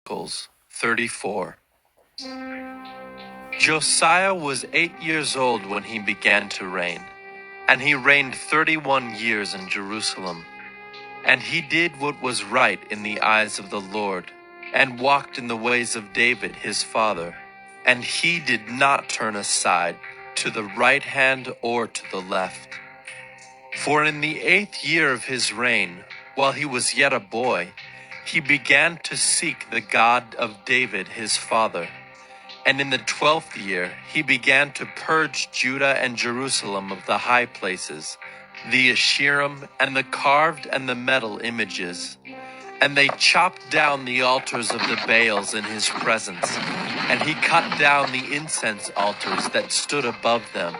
Chronicles 34. Josiah was 8 years old when he began to reign, and he reigned 31 years in Jerusalem. And he did what was right in the eyes of the Lord, and walked in the ways of David his father. And he did not turn aside to the right hand or to the left. For in the 8th year of his reign, while he was yet a boy, he began to seek the God of David his father. And in the 12th year he began to purge Judah and Jerusalem of the high places, the Asherim, and the carved and the metal images. And they chopped down the altars of the Baals in his presence, and he cut down the incense altars that stood above them.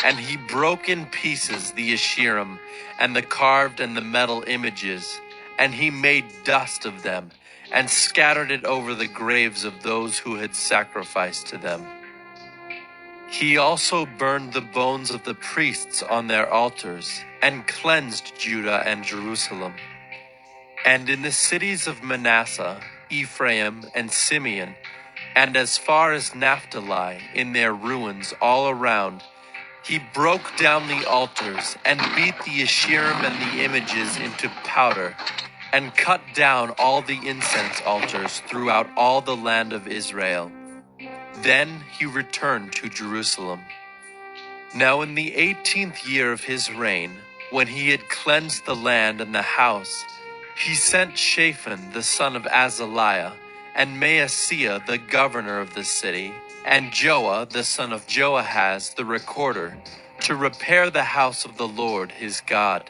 And he broke in pieces the Asherim, and the carved and the metal images, and he made dust of them, and scattered it over the graves of those who had sacrificed to them. He also burned the bones of the priests on their altars, and cleansed Judah and Jerusalem. And in the cities of Manasseh, Ephraim, and Simeon, and as far as Naphtali, in their ruins all around, he broke down the altars, and beat the Asherim and the images into powder, and cut down all the incense altars throughout all the land of Israel. Then he returned to Jerusalem. Now in the 18th year of his reign, when he had cleansed the land and the house, he sent Shaphan the son of Azaliah, and Maaseiah the governor of the city, and Joah the son of Joahaz the recorder, to repair the house of the Lord his God.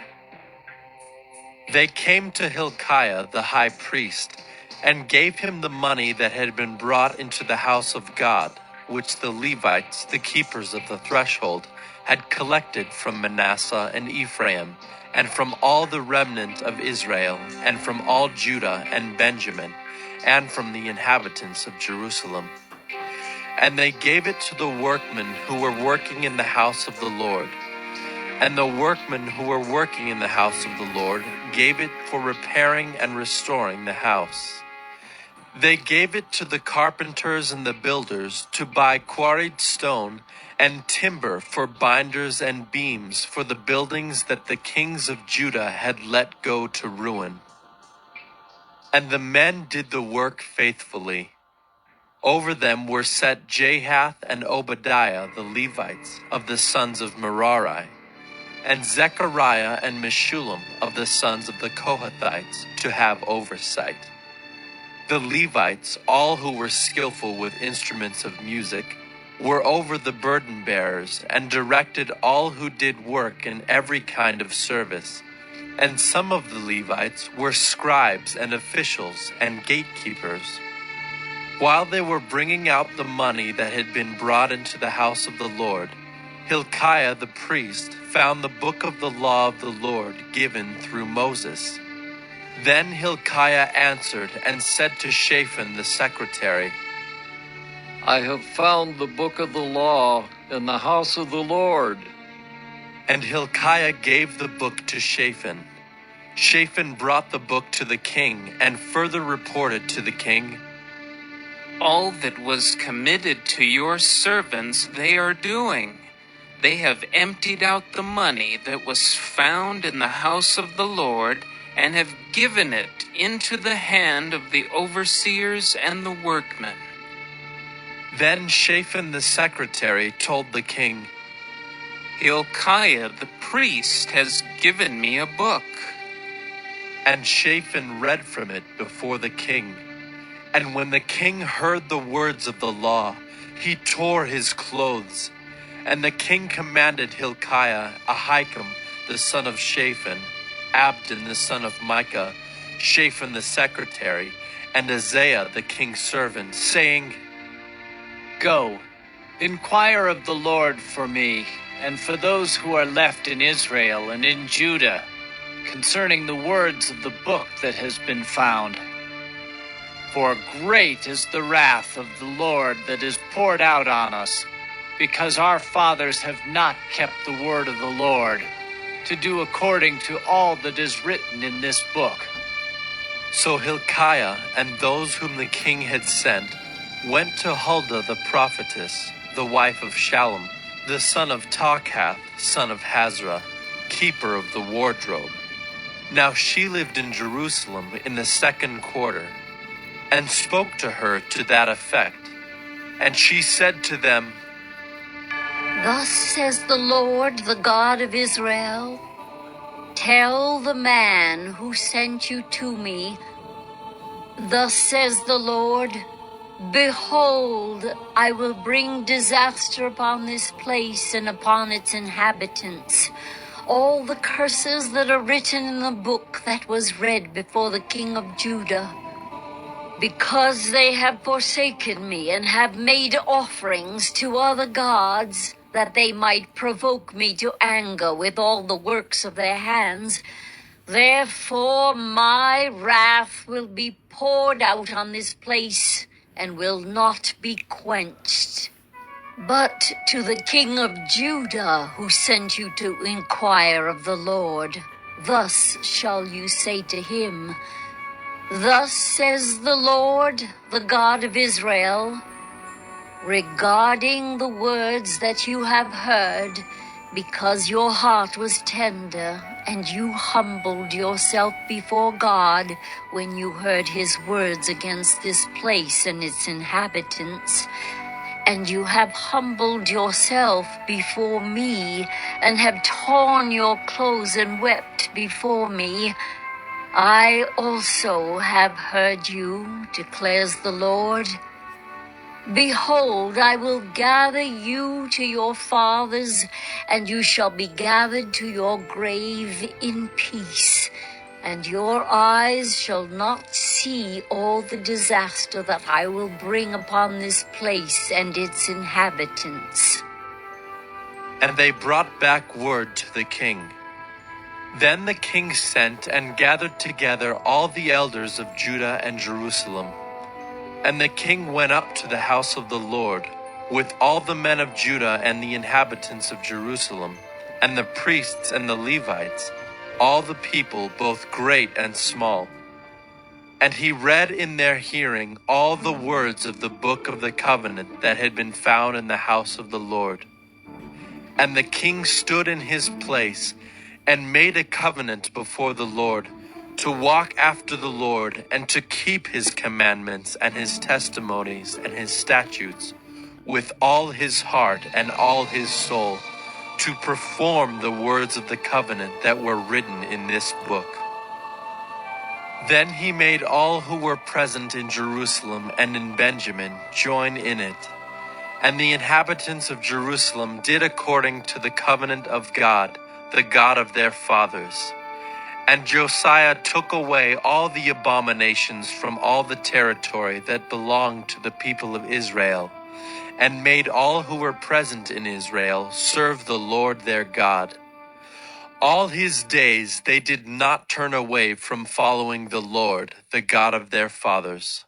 They came to Hilkiah the high priest, and gave him the money that had been brought into the house of God, which the Levites, the keepers of the threshold, had collected from Manasseh and Ephraim, and from all the remnant of Israel, and from all Judah and Benjamin, and from the inhabitants of Jerusalem. And they gave it to the workmen who were working in the house of the Lord. And the workmen who were working in the house of the Lord gave it for repairing and restoring the house. They gave it to the carpenters and the builders to buy quarried stone and timber for binders and beams for the buildings that the kings of Judah had let go to ruin. And the men did the work faithfully. Over them were set Jahath and Obadiah the Levites of the sons of Merari, and Zechariah and Meshullam of the sons of the Kohathites to have oversight. The Levites, all who were skillful with instruments of music, were over the burden bearers, and directed all who did work in every kind of service. And some of the Levites were scribes and officials and gatekeepers. While they were bringing out the money that had been brought into the house of the Lord, Hilkiah the priest found the book of the law of the Lord given through Moses. Then Hilkiah answered and said to Shaphan the secretary, I have found the book of the law in the house of the Lord. And Hilkiah gave the book to Shaphan. Shaphan brought the book to the king and further reported to the king, All that was committed to your servants they are doing. They have emptied out the money that was found in the house of the Lord, and have given it into the hand of the overseers and the workmen. Then Shaphan the secretary told the king, Hilkiah the priest has given me a book. And Shaphan read from it before the king. And when the king heard the words of the law, he tore his clothes. And the king commanded Hilkiah, Ahikam the son of Shaphan, Abdon the son of Micah, Shaphan the secretary, and Isaiah the king's servant, saying, Go, inquire of the Lord for me, and for those who are left in Israel and in Judah, concerning the words of the book that has been found. For great is the wrath of the Lord that is poured out on us, because our fathers have not kept the word of the Lord, to do according to all that is written in this book. So Hilkiah and those whom the king had sent went to Huldah the prophetess, the wife of Shallum, the son of Tokhath, son of Hazra, keeper of the wardrobe. Now she lived in Jerusalem in the 2nd quarter, and spoke to her to that effect. And she said to them, Thus says the Lord, the God of Israel, tell the man who sent you to me, thus says the Lord, behold, I will bring disaster upon this place and upon its inhabitants. All the curses that are written in the book that was read before the king of Judah, because they have forsaken me and have made offerings to other gods, that they might provoke me to anger with all the works of their hands. Therefore my wrath will be poured out on this place and will not be quenched. But to the king of Judah, who sent you to inquire of the Lord, thus shall you say to him, Thus says the Lord, the God of Israel, regarding the words that you have heard, because your heart was tender, and you humbled yourself before God when you heard his words against this place and its inhabitants, and you have humbled yourself before me, and have torn your clothes and wept before me, I also have heard you, declares the Lord. Behold, I will gather you to your fathers, and you shall be gathered to your grave in peace, and your eyes shall not see all the disaster that I will bring upon this place and its inhabitants. and they brought back word to the king. Then the king sent and gathered together all the elders of Judah and Jerusalem. And the king went up to the house of the Lord with all the men of Judah and the inhabitants of Jerusalem, and the priests and the Levites, all the people, both great and small. And he read in their hearing all the words of the book of the covenant that had been found in the house of the Lord. And the king stood in his place and made a covenant before the Lord, to walk after the Lord and to keep his commandments and his testimonies and his statutes with all his heart and all his soul, to perform the words of the covenant that were written in this book. Then he made all who were present in Jerusalem and in Benjamin join in it. And the inhabitants of Jerusalem did according to the covenant of God, the God of their fathers. And Josiah took away all the abominations from all the territory that belonged to the people of Israel, and made all who were present in Israel serve the Lord their God. All his days they did not turn away from following the Lord, the God of their fathers.